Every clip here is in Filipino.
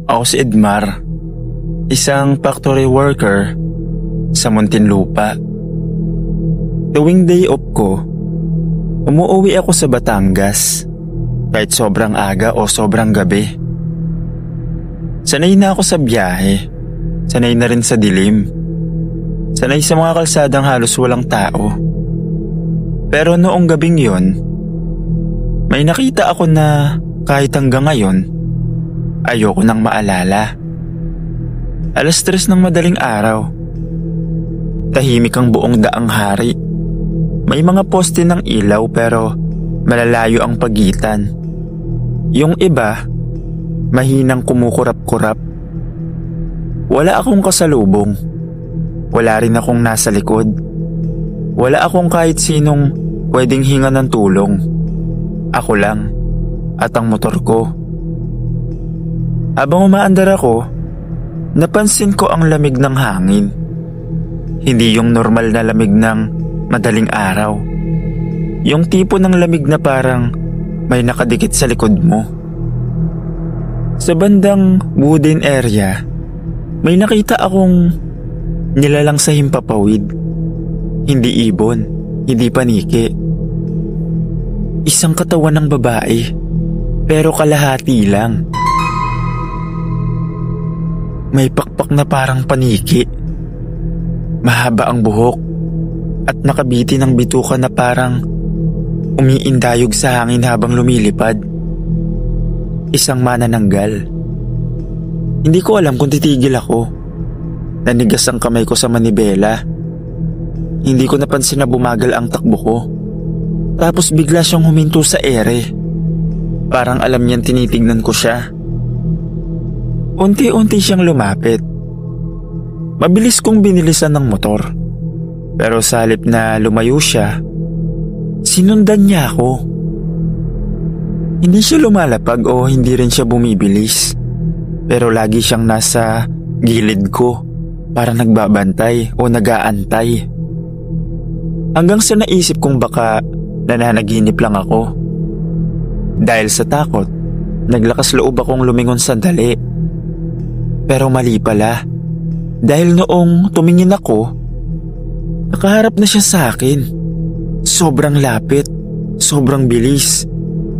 Ako si Edmar, isang factory worker sa Muntinlupa. Tuwing day off ko, umuuwi ako sa Batangas kahit sobrang aga o sobrang gabi. Sanay na ako sa biyahe, sanay na rin sa dilim, sanay sa mga kalsadang halos walang tao. Pero noong gabing yon, may nakita ako na kahit hanggang ngayon, ayoko nang maalala. 3:00 ng madaling araw. Tahimik ang buong daang hari. May mga poste ng ilaw pero malalayo ang pagitan. Yung iba, mahinang kumukurap-kurap. Wala akong kasalubong. Wala rin akong nasa likod. Wala akong kahit sinong pwedeng hinga ng tulong. Ako lang at ang motor ko. Habang umaandar ako, napansin ko ang lamig ng hangin. Hindi yung normal na lamig ng madaling araw. Yung tipo ng lamig na parang may nakadikit sa likod mo. Sa bandang wooden area, may nakita akong nilalang sa himpapawid. Hindi ibon, hindi paniki. Isang katawan ng babae, pero kalahati lang. May pakpak na parang paniki. Mahaba ang buhok at nakabiti ng bituka na parang umiindayog sa hangin habang lumilipad. Isang manananggal. Hindi ko alam kung titigil ako. Nanigas ang kamay ko sa manibela. Hindi ko napansin na bumagal ang takbo ko. Tapos bigla siyang huminto sa ere. Parang alam niyang tinitignan ko siya. Unti-unti siyang lumapit. Mabilis kong binilisan ng motor. Pero sa halip na lumayo siya, sinundan niya ako. Hindi siya lumalapag o hindi rin siya bumibilis. Pero lagi siyang nasa gilid ko, para nagbabantay o nag-aantay. Hanggang sa naisip kong baka nananaginip lang ako. Dahil sa takot, naglakas loob akong lumingon sandali. Pero mali pala. Dahil noong tumingin ako, nakaharap na siya sa akin. Sobrang lapit, sobrang bilis,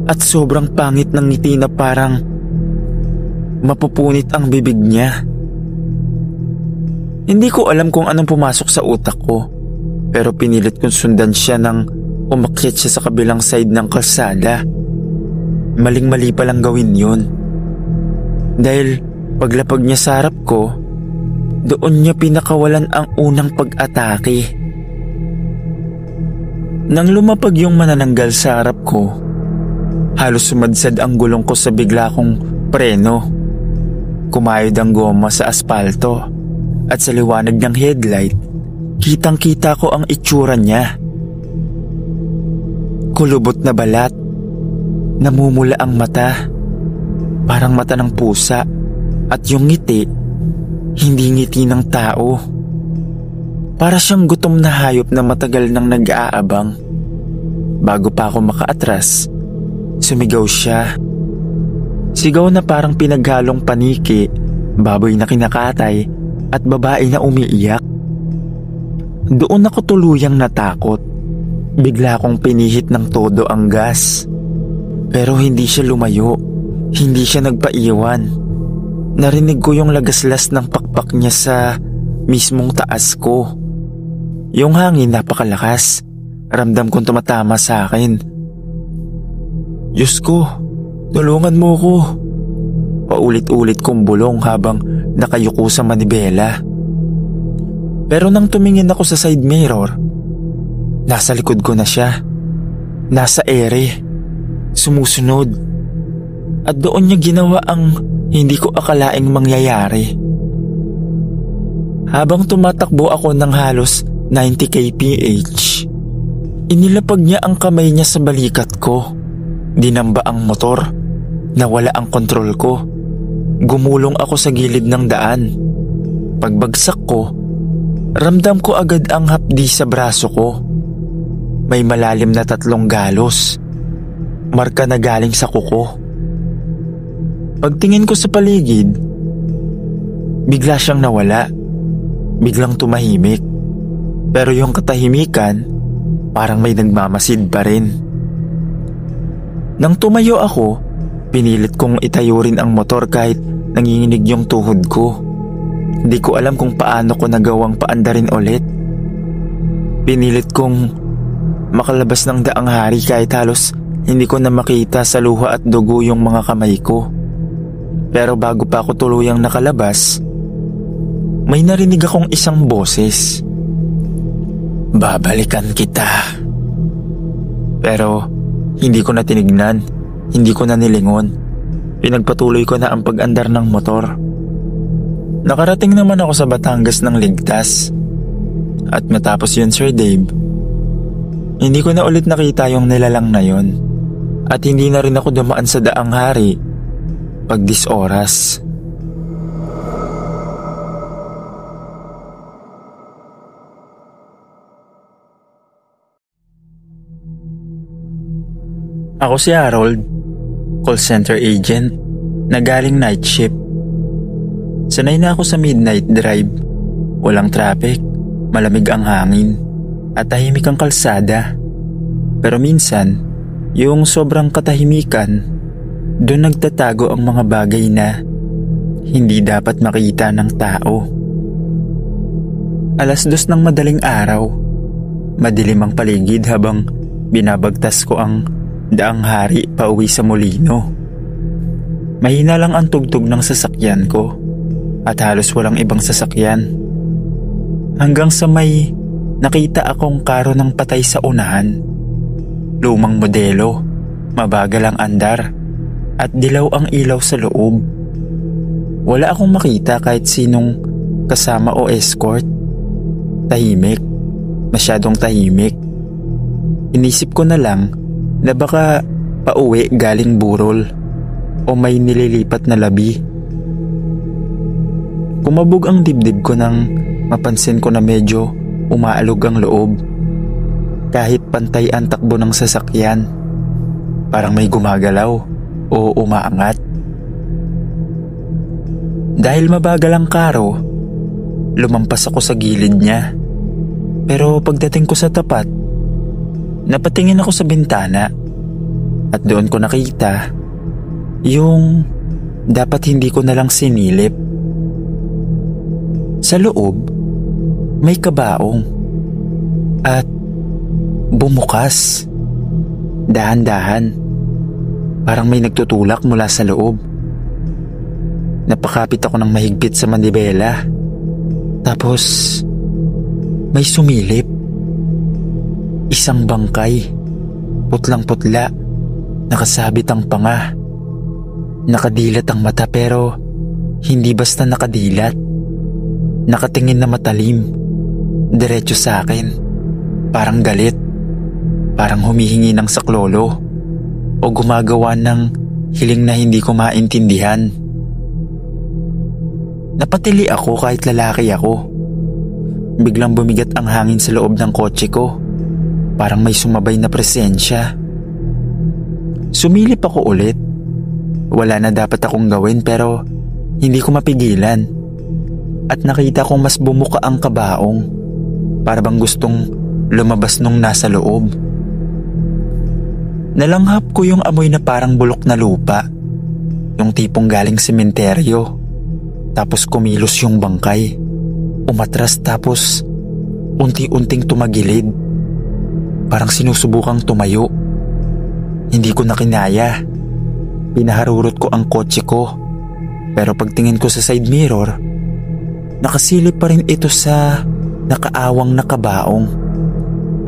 at sobrang pangit ng ngiti na parang mapupunit ang bibig niya. Hindi ko alam kung anong pumasok sa utak ko, pero pinilit kong sundan siya nang umakyat siya sa kabilang side ng kalsada. Maling-mali palang gawin yun. Dahil paglapag niya sa harap ko, doon niya pinakawalan ang unang pag-atake. Nang lumapag yung manananggal sa harap ko, halos sumadsad ang gulong ko sa bigla kong preno. Kumayod ang goma sa aspalto at sa liwanag ng headlight, kitang-kita ko ang itsura niya. Kulubot na balat, namumula ang mata, parang mata ng pusa, at yung ngiti, hindi ngiti ng tao. Para siyang gutom na hayop na matagal nang nag-aabang. Bago pa ako makaatras, sumigaw siya. Sigaw na parang pinaghalong paniki, baboy na kinakatay, at babae na umiiyak. Doon ako tuluyang natakot. Bigla akong pinihit ng todo ang gas. Pero hindi siya lumayo, hindi siya nagpaiwan. Narinig ko yung lagaslas ng pakpak niya sa mismong taas ko. Yung hangin napakalakas. Ramdam kong tumatama sa akin. Diyos ko, tulungan mo ko. Paulit-ulit kong bulong habang nakayuko sa manibela. Pero nang tumingin ako sa side mirror, nasa likod ko na siya. Nasa ere. Sumusunod. At doon niya ginawa ang hindi ko akalaing mangyayari. Habang tumatakbo ako ng halos 90 kph, inilapag niya ang kamay niya sa balikat ko. Dinamba ang motor. Nawala ang kontrol ko. Gumulong ako sa gilid ng daan. Pagbagsak ko, ramdam ko agad ang hapdi sa braso ko. May malalim na 3 galos. Marka na galing sa kuko. Pagtingin ko sa paligid, Bigla siyang nawala. Biglang tumahimik. Pero yung katahimikan, parang may nagmamasid pa rin. Nang tumayo ako, pinilit kong itayo rin ang motor kahit nanginginig yung tuhod ko. Hindi ko alam kung paano ko nagawang paandarin ulit. Pinilit kong makalabas ng daang hari kahit halos hindi ko na makita sa luha at dugo yung mga kamay ko. Pero bago pa ako tuluyang nakalabas, may narinig akong isang boses. Babalikan kita. Pero hindi ko na tinignan, hindi ko na nilingon. Pinagpatuloy ko na ang pag-andar ng motor. Nakarating naman ako sa Batangas ng ligtas. At matapos yun, Sir Dave, hindi ko na ulit nakita yung nilalang na yun. At hindi na rin ako dumaan sa daang hari pag 10 oras. Ako si Harold, call center agent na galing night shift. Sanay na ako sa midnight drive. Walang traffic, malamig ang hangin, at tahimik ang kalsada. Pero minsan, yung sobrang katahimikan, doon nagtatago ang mga bagay na hindi dapat makita ng tao. 2:00 ng madaling araw, madilim ang paligid habang binabagtas ko ang daang hari pauwi sa molino. Mahina lang ang tugtog ng sasakyan ko at halos walang ibang sasakyan. Hanggang sa may nakita akong karo ng patay sa unahan. Lumang modelo, mabagal ang andar at dilaw ang ilaw sa loob. Wala akong makita kahit sinong kasama o escort. Tahimik, masyadong tahimik. Inisip ko na lang na baka pauwi galing burol o may nililipat na labi. Kumabog ang dibdib ko nang mapansin ko na medyo umaalog ang loob. Kahit pantay ang takbo ng sasakyan, parang may gumagalaw o umaangat. Dahil mabagal ang karo, lumampas ako sa gilid niya. Pero pagdating ko sa tapat, napatingin ako sa bintana at doon ko nakita yung dapat hindi ko nalang sinilip. Sa loob, may kabaong at bumukas. Dahan-dahan, parang may nagtutulak mula sa loob. Napakapit ako ng mahigpit sa manibela. Tapos, may sumilip. Isang bangkay, putlang-putla, nakasabit ang panga. Nakadilat ang mata pero hindi basta nakadilat. Nakatingin na matalim, diretso sa akin. Parang galit, parang humihingi ng saklolo o gumagawa ng hiling na hindi ko maintindihan. Napatili ako kahit lalaki ako. Biglang bumigat ang hangin sa loob ng kotse ko. Parang may sumabay na presensya. Sumilip ako ulit. Wala na dapat akong gawin pero hindi ko mapigilan. At nakita kong mas bumuka ang kabaong. Para bang gustong lumabas nung nasa loob. Nalanghap ko yung amoy na parang bulok na lupa. Yung tipong galing sementeryo. Tapos kumilos yung bangkay. Umatras tapos unti-unting tumagilid. Parang sinusubukang tumayo. Hindi ko na kinaya. Pinaharurot ko ang kotse ko. Pero pagtingin ko sa side mirror, nakasilip pa rin ito sa nakaawang nakabaong.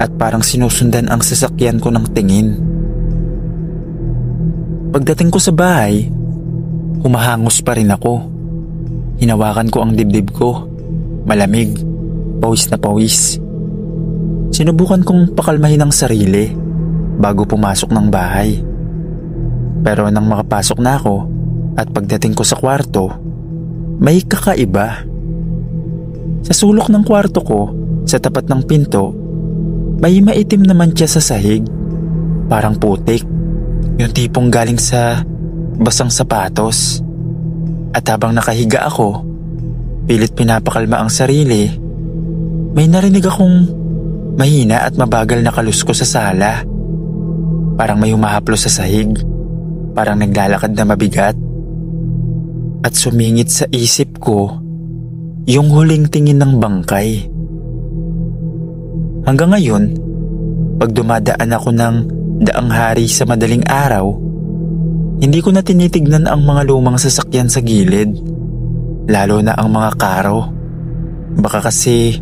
At parang sinusundan ang sasakyan ko ng tingin. Pagdating ko sa bahay, humahangos pa rin ako. Hinawakan ko ang dibdib ko. Malamig, pawis na pawis. Sinubukan kong pakalmahin ang sarili bago pumasok ng bahay. Pero nang makapasok na ako at pagdating ko sa kwarto, may kakaiba. Sa sulok ng kwarto ko, sa tapat ng pinto, may maitim na mantsa sa sahig. Parang putik. Yung tipong galing sa basang sapatos. At habang nakahiga ako, pilit pinapakalma ang sarili, may narinig akong mahina at mabagal na kalusko sa sala. Parang may humahaplos sa sahig, parang naglalakad na mabigat. At sumingit sa isip ko yung huling tingin ng bangkay. Hanggang ngayon, pag dumadaan ako ng daang hari sa madaling araw, hindi ko na tinitignan ang mga lumang sasakyan sa gilid, lalo na ang mga karo. Baka kasi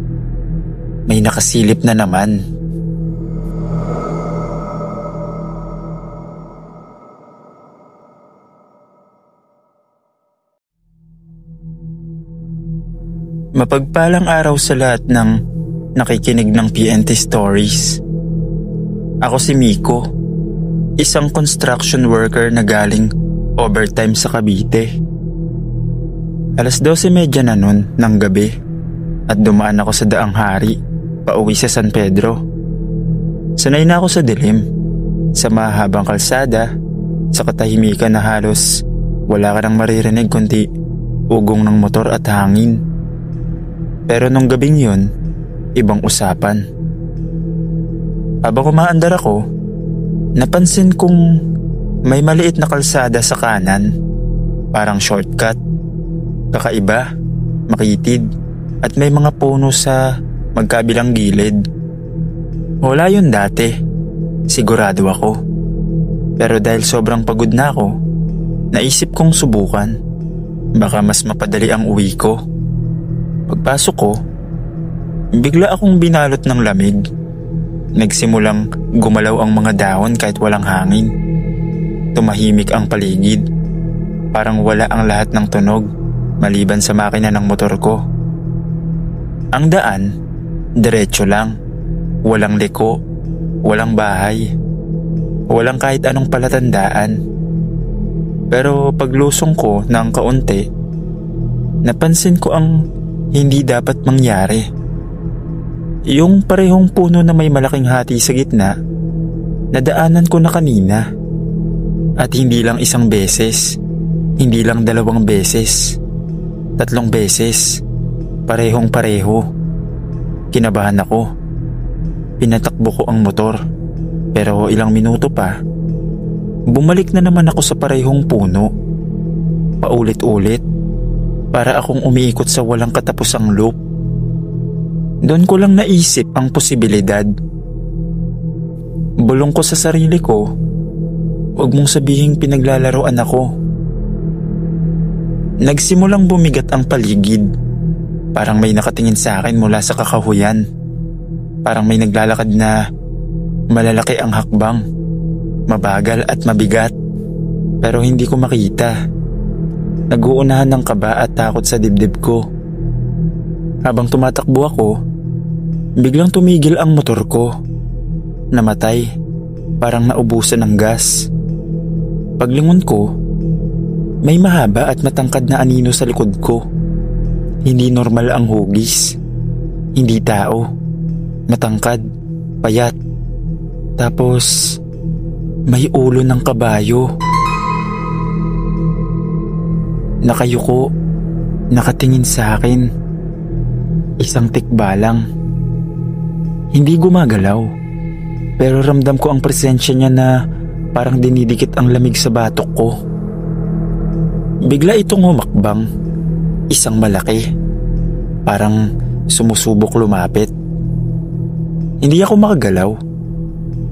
may nakasilip na naman. Mapagpalang araw sa lahat ng nakikinig ng PNT Stories. Ako si Miko, isang construction worker na galing overtime sa Cavite. 12:30 na nun ng gabi at dumaan ako sa daang hari pauwi sa San Pedro. Sanay na ako sa dilim, sa mahabang kalsada, sa katahimikan na halos wala ka nang maririnig kundi ugong ng motor at hangin. Pero nung gabing yun, ibang usapan. Habang umaandar ako, napansin kong may maliit na kalsada sa kanan, parang shortcut. Kakaiba, makitid, at may mga puno sa magkabilang gilid. Wala yun dati, sigurado ako. Pero dahil sobrang pagod na ako, naisip kong subukan. Baka mas mapadali ang uwi ko. Pagpasok ko, bigla akong binalot ng lamig. Nagsimulang gumalaw ang mga dahon kahit walang hangin. Tumahimik ang paligid. Parang wala ang lahat ng tunog maliban sa makina ng motor ko. Ang daan, diretso lang. Walang liko, walang bahay, walang kahit anong palatandaan. Pero paglusong ko ng kaunti, napansin ko ang hindi dapat mangyari. Yung parehong puno na may malaking hati sa gitna, nadaanan ko na kanina. At hindi lang isang beses, hindi lang 2 beses, 3 beses, parehong pareho. Kinabahan ako. Pinatakbo ko ang motor, pero ilang minuto pa, bumalik na naman ako sa parehong puno. Paulit-ulit, para akong umiikot sa walang katapusang loop. Doon ko lang naisip ang posibilidad. Bulong ko sa sarili ko, huwag mong sabihing pinaglalaroan ako. Nagsimulang bumigat ang paligid. Parang may nakatingin sa akin mula sa kakahuyan. Parang may naglalakad na malalaki ang hakbang, mabagal at mabigat. Pero hindi ko makita. Nag-uunahan ng kaba at takot sa dibdib ko. Habang tumatakbo ako, biglang tumigil ang motor ko. Namatay, parang naubusan ng gas. Paglingon ko, may mahaba at matangkad na anino sa likod ko. Hindi normal ang hugis. Hindi tao. Matangkad, payat. Tapos, may ulo ng kabayo. Nakayuko, nakatingin sa akin. Isang tikba lang. Hindi gumagalaw, pero ramdam ko ang presensya niya na parang dinidikit ang lamig sa batok ko. Bigla itong humakbang, isang malaki, parang sumusubok lumapit. Hindi ako makagalaw,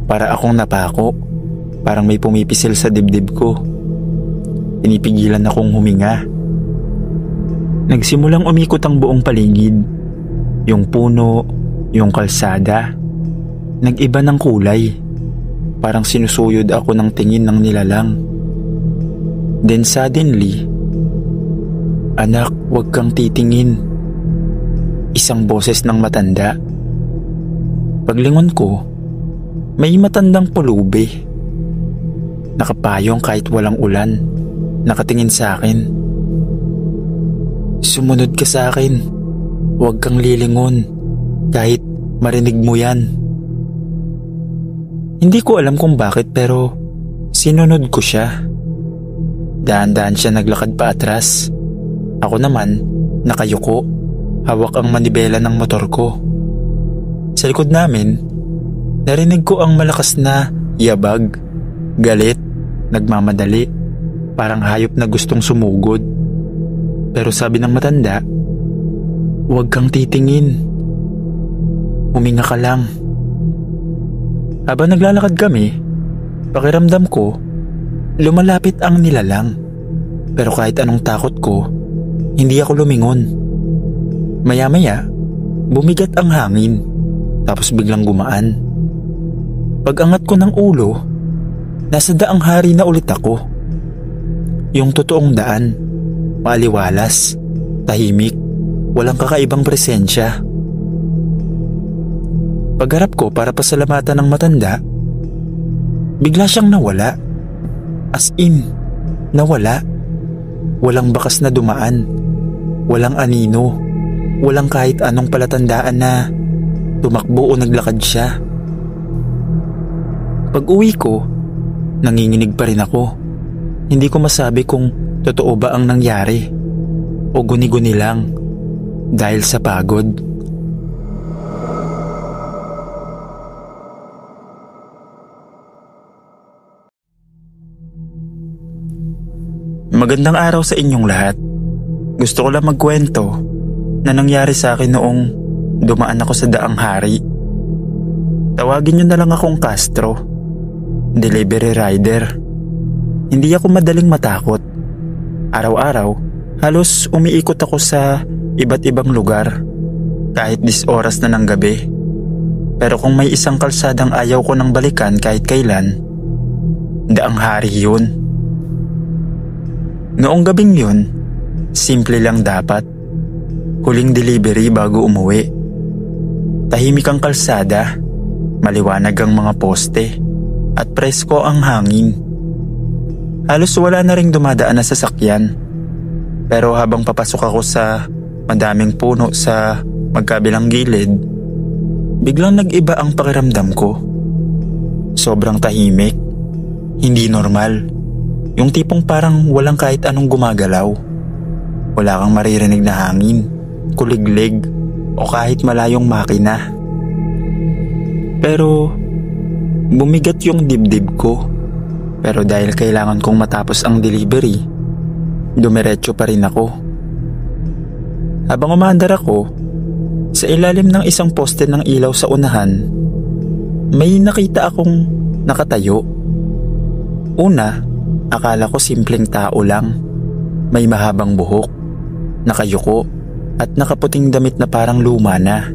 para akong napako, parang may pumipisil sa dibdib ko. Pinipigilan akong huminga. Nagsimulang umikot ang buong paligid. Yung puno, yung kalsada, nag-iba ng kulay. Parang sinusuyod ako ng tingin ng nilalang. Then suddenly, "Anak, huwag kang titingin." Isang boses ng matanda. Paglingon ko, may matandang pulubi. Nakapayong kahit walang ulan. Nakatingin sa akin. "Sumunod ka sa akin. Huwag kang lilingon. Kahit marinig mo yan." Hindi ko alam kung bakit pero sinunod ko siya. Dahan-dahan siya naglakad pa atras. Ako naman, Nakayuko, hawak ang manibela ng motor ko. Sa likod namin, narinig ko ang malakas na yabag, galit, nagmamadali, parang hayop na gustong sumugod. Pero sabi ng matanda, "Huwag kang titingin. Huminga ka lang." Habang naglalakad kami, pakiramdam ko, lumalapit ang nilalang. Pero kahit anong takot ko, hindi ako lumingon. Maya-maya, bumigat ang hangin, tapos biglang gumaan. Pag-angat ko ng ulo, nasa daang hari na ulit ako. Yung totoong daan, maaliwalas, tahimik, walang kakaibang presensya. Pagharap ko para pasalamatan ng matanda, bigla siyang nawala. As in, nawala. Walang bakas na dumaan, walang anino, walang kahit anong palatandaan na tumakbo o naglakad siya. Pag-uwi ko, nanginginig pa rin ako. Hindi ko masabi kung totoo ba ang nangyari o guni-guni lang dahil sa pagod. Magandang araw sa inyong lahat. Gusto ko lang magkwento na nangyari sa akin noong dumaan ako sa daang hari. Tawagin niyo na lang akong Castro, delivery rider. Hindi ako madaling matakot. Araw-araw, halos umiikot ako sa iba't ibang lugar, kahit 10 oras na ng gabi. Pero kung may isang kalsadang ayaw ko nang balikan kahit kailan, daang hari yun. Noong gabing yun, simple lang dapat. Huling delivery bago umuwi. Tahimik ang kalsada, maliwanag ang mga poste, at presko ang hangin. Halos wala na ring dumadaan na sasakyan. Pero habang papasok ako sa madaming puno sa magkabilang gilid, biglang nag-iba ang pakiramdam ko. Sobrang tahimik, hindi normal. Yung tipong parang walang kahit anong gumagalaw. Wala kang maririnig na hangin, kuliglig, o kahit malayong makina. Pero bumigat yung dibdib ko. Pero dahil kailangan kong matapos ang delivery, dumiretso pa rin ako. Habang umaandar ako, sa ilalim ng isang poste ng ilaw sa unahan, may nakita akong nakatayo. Una, akala ko simpleng tao lang. May mahabang buhok, nakayuko, at nakaputing damit na parang luma na.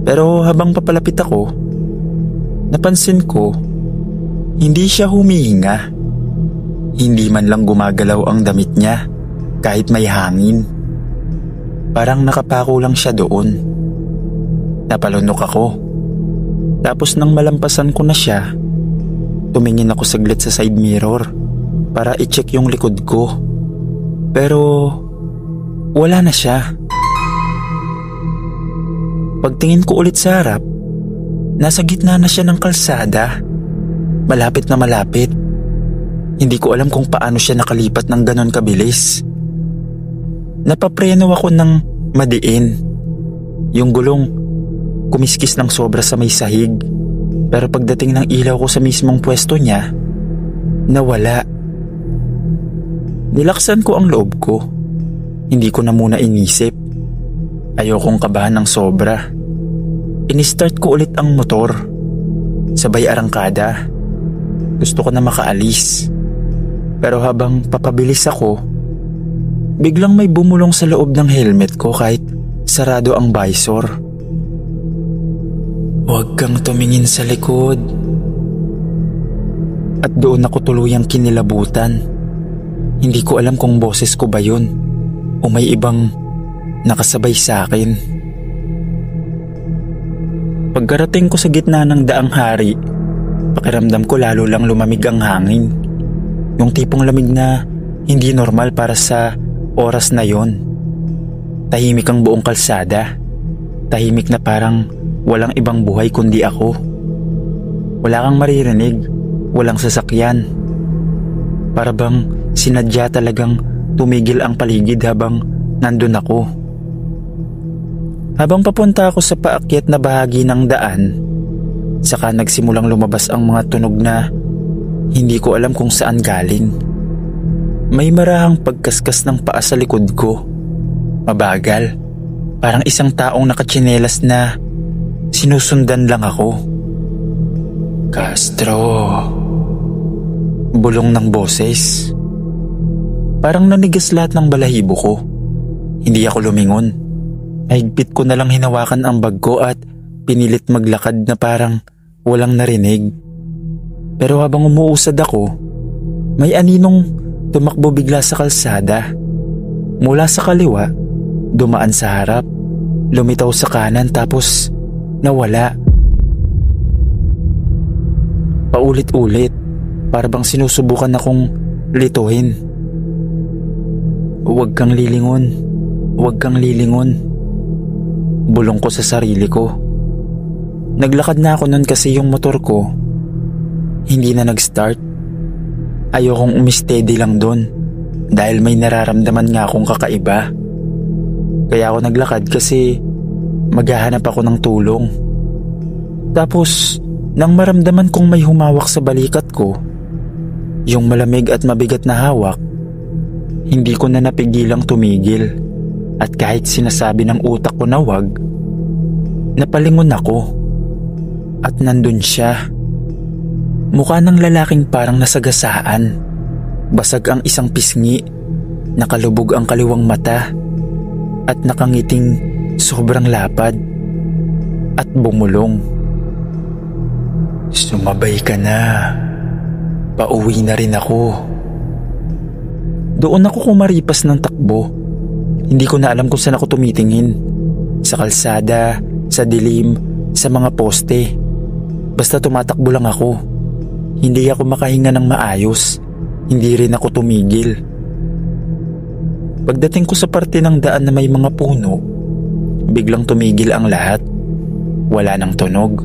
Pero habang papalapit ako, napansin ko, hindi siya humihinga. Hindi man lang gumagalaw ang damit niya, kahit may hangin. Parang nakapako lang siya doon. Napalunok ako. Tapos nang malampasan ko na siya, tumingin ako saglit sa side mirror para i-check yung likod ko. Pero wala na siya. Pagtingin ko ulit sa harap, nasa gitna na siya ng kalsada. Malapit na malapit. Hindi ko alam kung paano siya nakalipat ng ganon kabilis. Napapreno ako ng madiin. Yung gulong kumiskis ng sobra sa may sahig. Pero pagdating ng ilaw ko sa mismong pwesto niya, nawala. Nilaksan ko ang loob ko. Hindi ko na muna inisip. Ayokong kabahan ng sobra. Inistart ko ulit ang motor. Sabay arangkada. Gusto ko na makaalis. Pero habang papabilis ako, biglang may bumulong sa loob ng helmet ko kahit sarado ang visor. "Huwag kang tumingin sa likod." At doon ako tuluyang kinilabutan. Hindi ko alam kung boses ko ba yun o may ibang nakasabay sa akin. Pagkarating ko sa gitna ng daang hari, pakiramdam ko lalo lang lumamig ang hangin. Yung tipong lamig na hindi normal para sa oras na yon. Tahimik ang buong kalsada. Tahimik na parang walang ibang buhay kundi ako. Wala kang maririnig, walang sasakyan. Para bang sinadya talagang tumigil ang paligid habang nandun ako. Habang papunta ako sa paakyat na bahagi ng daan, saka nagsimulang lumabas ang mga tunog na hindi ko alam kung saan galing. May marahang pagkaskas ng paa sa likod ko. Mabagal, parang isang taong nakatsinelas na sinusundan lang ako. Castro. Bulong ng boses. Parang nanigas lahat ng balahibo ko. Hindi ako lumingon. Mahigpit ko na lang hinawakan ang bag ko at pinilit maglakad na parang walang narinig. Pero habang umuusad ako, may aninong tumakbo bigla sa kalsada. Mula sa kaliwa, dumaan sa harap, lumitaw sa kanan tapos nawala. Paulit-ulit, para bang sinusubukan akong lituhin. Huwag kang lilingon, huwag kang lilingon. Bulong ko sa sarili ko. Naglakad na ako nun kasi yung motor ko hindi na nag-start. Ayokong umistedy lang dun dahil may nararamdaman nga akong kakaiba. Kaya ako naglakad kasi maghahanap ako ng tulong. Tapos nang maramdaman kong may humawak sa balikat ko, yung malamig at mabigat na hawak, hindi ko na napigilang tumigil. At kahit sinasabi ng utak ko na wag, napalingon ako. At nandun siya. Mukha ng lalaking parang nasagasaan. Basag ang isang pisngi, nakalubog ang kaliwang mata, at nakangiting sobrang lapad. At bumulong. Sumabay ka na. Pauwi na rin ako. Doon ako kumaripas ng takbo. Hindi ko na alam kung saan ako tumitingin. Sa kalsada, sa dilim, sa mga poste. Basta tumatakbo lang ako. Hindi ako makahinga ng maayos. Hindi rin ako tumigil. Pagdating ko sa parte ng daan na may mga puno, biglang tumigil ang lahat. Wala nang tunog.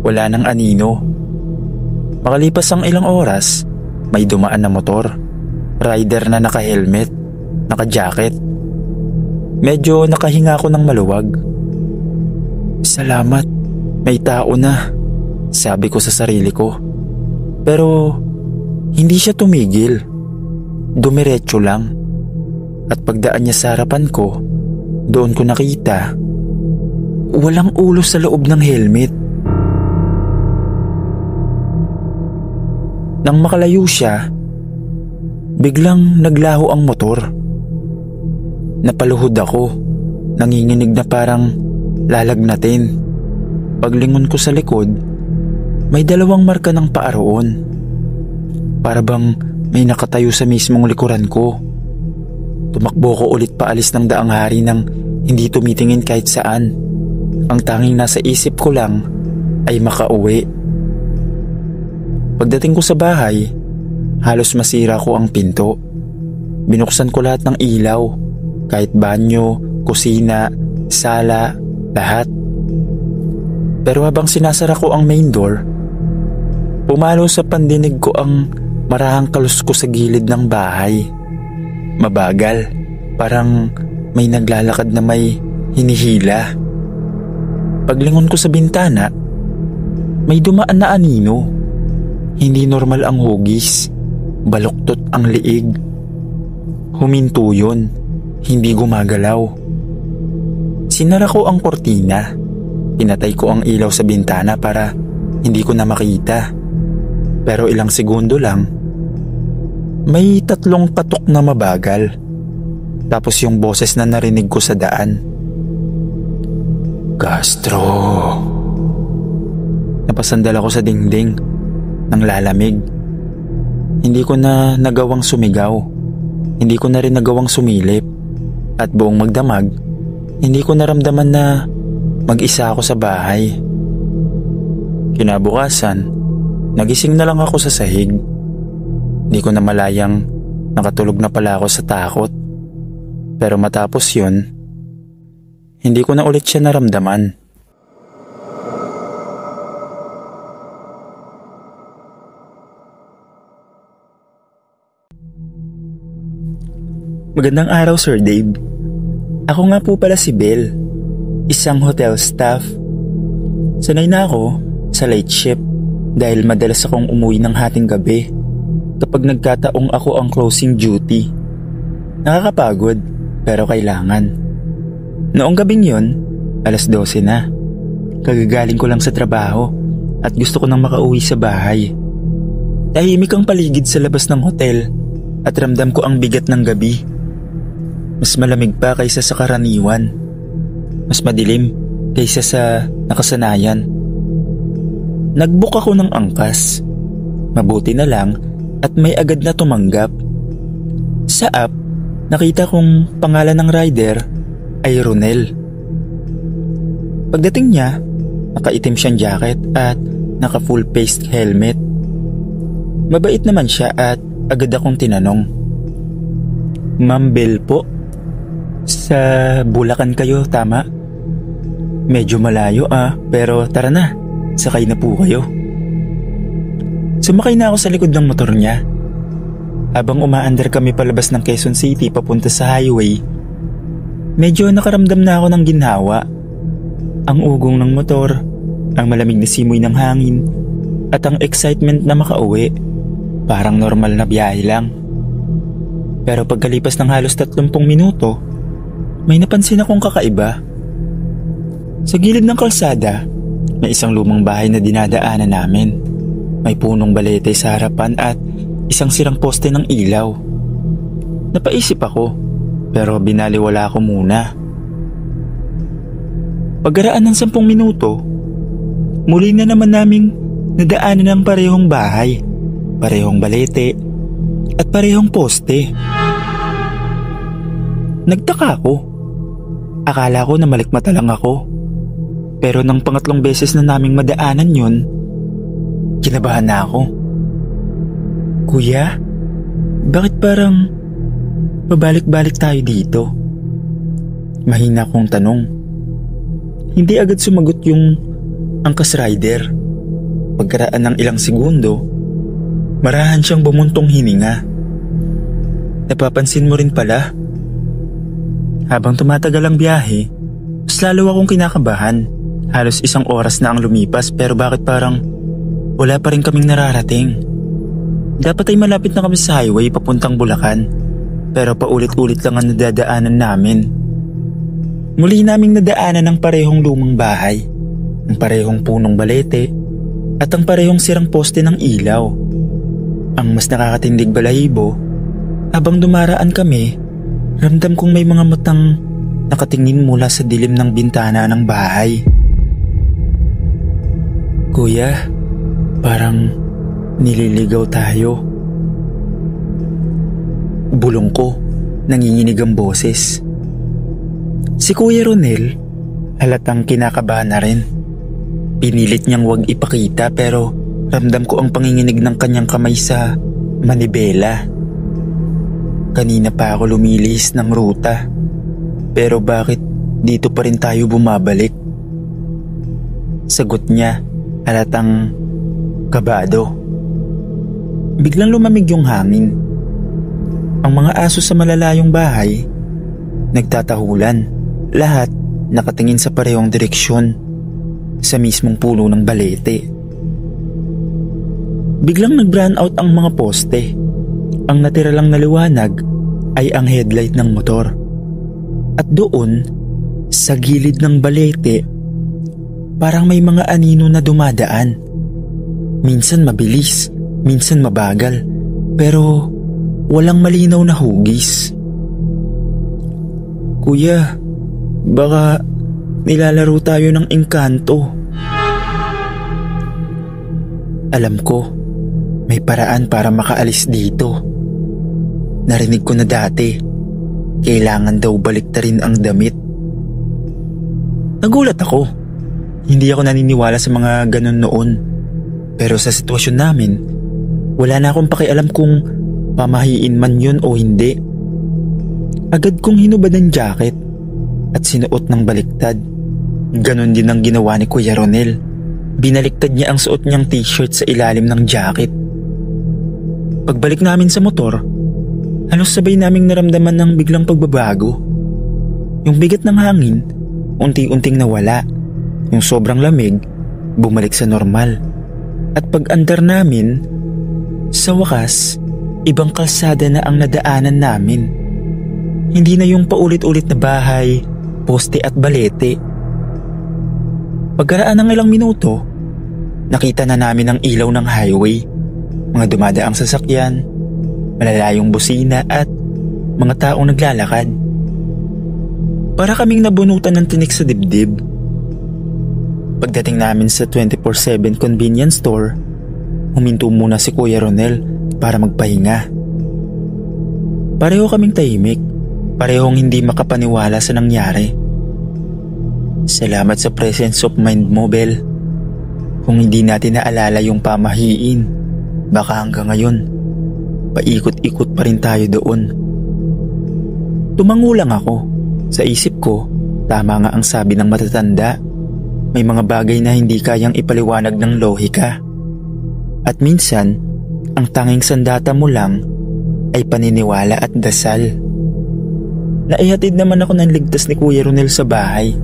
Wala nang anino. Makalipas ang ilang oras, may dumaan na motor. Rider na naka-helmet, naka-jacket. Medyo nakahinga ako ng maluwag. Salamat, may tao na, sabi ko sa sarili ko. Pero hindi siya tumigil. Dumiretso lang. At pagdaan niya sa harapan ko, doon ko nakita walang ulo sa loob ng helmet. Nang makalayo siya, biglang naglaho ang motor. Napaluhod ako, nanginginig na parang lalagnatin. Paglingon ko sa likod, may dalawang marka ng paa roon. Para bang may nakatayo sa mismong likuran ko. Tumakbo ko ulit paalis ng daang hari nang hindi tumitingin kahit saan. Ang tanging nasa isip ko lang ay makauwi. Pagdating ko sa bahay, halos masira ko ang pinto. Binuksan ko lahat ng ilaw. Kahit banyo, kusina, sala, lahat. Pero habang sinasara ko ang main door, pumalo sa pandinig ko ang marahang kalusko sa gilid ng bahay. Mabagal, parang may naglalakad na may hinihila. Paglingon ko sa bintana, may dumaan na anino. Hindi normal ang hugis, baluktot ang liig. Huminto yun, hindi gumagalaw. Sinara ko ang kortina. Pinatay ko ang ilaw sa bintana para hindi ko na makita. Pero ilang segundo lang, may tatlong katok na mabagal. Tapos yung boses na narinig ko sa daan. Castro. Napasandal ako sa dingding nang lalamig. Hindi ko na nagawang sumigaw. Hindi ko na rin nagawang sumilip. At buong magdamag, hindi ko naramdaman na mag-isa ako sa bahay. Kinabukasan, nagising na lang ako sa sahig. Hindi ko na malayang nakatulog na pala ako sa takot. Pero matapos yun, hindi ko na ulit siya naramdaman. Magandang araw, Sir Dave. Ako nga po pala si Belle, isang hotel staff. Sanay na ako sa late shift dahil madalas akong umuwi ng hating gabi kapag nagkataong ako ang closing duty. Nakakapagod pero kailangan. Noong gabing yon, 12:00 na. Kagagaling ko lang sa trabaho at gusto ko nang makauwi sa bahay. Tahimik ang paligid sa labas ng hotel at ramdam ko ang bigat ng gabi. Mas malamig pa kaysa sa karaniwan. Mas madilim kaysa sa nakasanayan. Nag-book ako ng angkas. Mabuti na lang at may agad na tumanggap. Sa app, nakita kong pangalan ng rider ay Ronel. Pagdating niya, nakaitim siyang jacket at naka-full-faced helmet. Mabait naman siya at agad akong tinanong. Ma'am Belle po, sa Bulacan kayo, tama? Medyo malayo pero tara na, sakay na po kayo. Sumakay na ako sa likod ng motor niya. Habang umaandar kami palabas ng Quezon City papunta sa highway, medyo nakaramdam na ako ng ginhawa. Ang ugong ng motor, ang malamig na simoy ng hangin, at ang excitement na makauwi. Parang normal na biyahe lang. Pero pagkalipas ng halos 30 minuto, may napansin akong kakaiba. Sa gilid ng kalsada, may isang lumang bahay na dinadaanan namin. May punong balete sa harapan at isang sirang poste ng ilaw. Napaisip ako, pero binaliwala ko muna. Pagkaraan ng 10 minuto, muli na naman naming nadaanan ng parehong bahay, parehong balete, at parehong poste. Nagtaka ako. Akala ko na malikmata lang ako. Pero nang pangatlong beses na naming madaanan yun, kinabahan na ako. Kuya, bakit parang pabalik-balik tayo dito? Mahina kong tanong. Hindi agad sumagot yung angkas rider. Pagkaraan ng ilang segundo, marahan siyang bumuntong hininga. Napapansin mo rin pala. Habang tumatagal ang biyahe, mas lalo akong kinakabahan. Halos 1 oras na ang lumipas pero bakit parang wala pa rin kaming nararating. Dapat ay malapit na kami sa highway papuntang Bulacan, pero paulit-ulit lang ang nadadaanan namin. Muli naming nadaanan ang parehong lumang bahay, ang parehong punong balete, at ang parehong sirang poste ng ilaw. Ang mas nakakatindig balahibo, habang dumaraan kami, ramdam kong may mga matang nakatingin mula sa dilim ng bintana ng bahay. Kuya, parang nililigaw tayo. Bulong ko, nanginginig ang boses. Si Kuya Ronel, halatang kinakabahan na rin. Pinilit niyang wag ipakita pero ramdam ko ang panginginig ng kanyang kamay sa manibela. Kanina pa ako lumilihis ng ruta. Pero bakit dito pa rin tayo bumabalik? Sagot niya, halatang kabado. Biglang lumamig yung hangin. Ang mga aso sa malalayong bahay nagtatahulan. Lahat nakatingin sa parehong direksyon, sa mismong puno ng balete. Biglang nag-brown out ang mga poste. Ang natira lang na liwanag ay ang headlight ng motor. At doon, sa gilid ng balete, parang may mga anino na dumadaan. Minsan mabilis, minsan mabagal, pero walang malinaw na hugis. Kuya, baka nilalaro tayo ng engkanto. Alam ko, may paraan para makaalis dito. Narinig ko na dati, kailangan daw baliktarin ang damit. Nagulat ako. Hindi ako naniniwala sa mga ganun noon. Pero sa sitwasyon namin, wala na akong pakialam kung pamahiin man yun o hindi. Agad kong hinubad ang jacket at sinuot ng baliktad. Ganon din ang ginawa ni Kuya Ronel. Binaliktad niya ang suot niyang t-shirt sa ilalim ng jacket. Pagbalik namin sa motor, Halos sabay naming naramdaman ng biglang pagbabago. Yung bigat ng hangin, unti-unting nawala. Yung sobrang lamig, bumalik sa normal. At pag-andar namin, sa wakas, ibang kalsada na ang nadaanan namin. Hindi na yung paulit-ulit na bahay, poste at balete. Pagkaraan ng ilang minuto, nakita na namin ang ilaw ng highway, mga dumadaang sasakyan, malalayong busina at mga taong naglalakad. Para kaming nabunutan ng tinik sa dibdib. Pagdating namin sa 24/7 convenience store, huminto muna si Kuya Ronel para magpahinga. Pareho kaming tahimik, parehong hindi makapaniwala sa nangyari. Salamat sa presence of mind mo, Bel. Kung hindi natin naalala yung pamahiin, baka hanggang ngayon, paikot-ikot pa rin tayo doon. Tumango lang ako. Sa isip ko, tama nga ang sabi ng matatanda. May mga bagay na hindi kayang ipaliwanag ng lohika. At minsan, ang tanging sandata mo lang ay paniniwala at dasal. Naihatid naman ako ng ligtas ni Kuya Ronel sa bahay.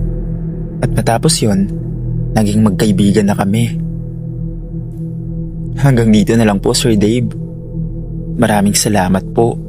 At matapos yon, naging magkaibigan na kami. Hanggang dito na lang po, Sir Dave. Maraming salamat po.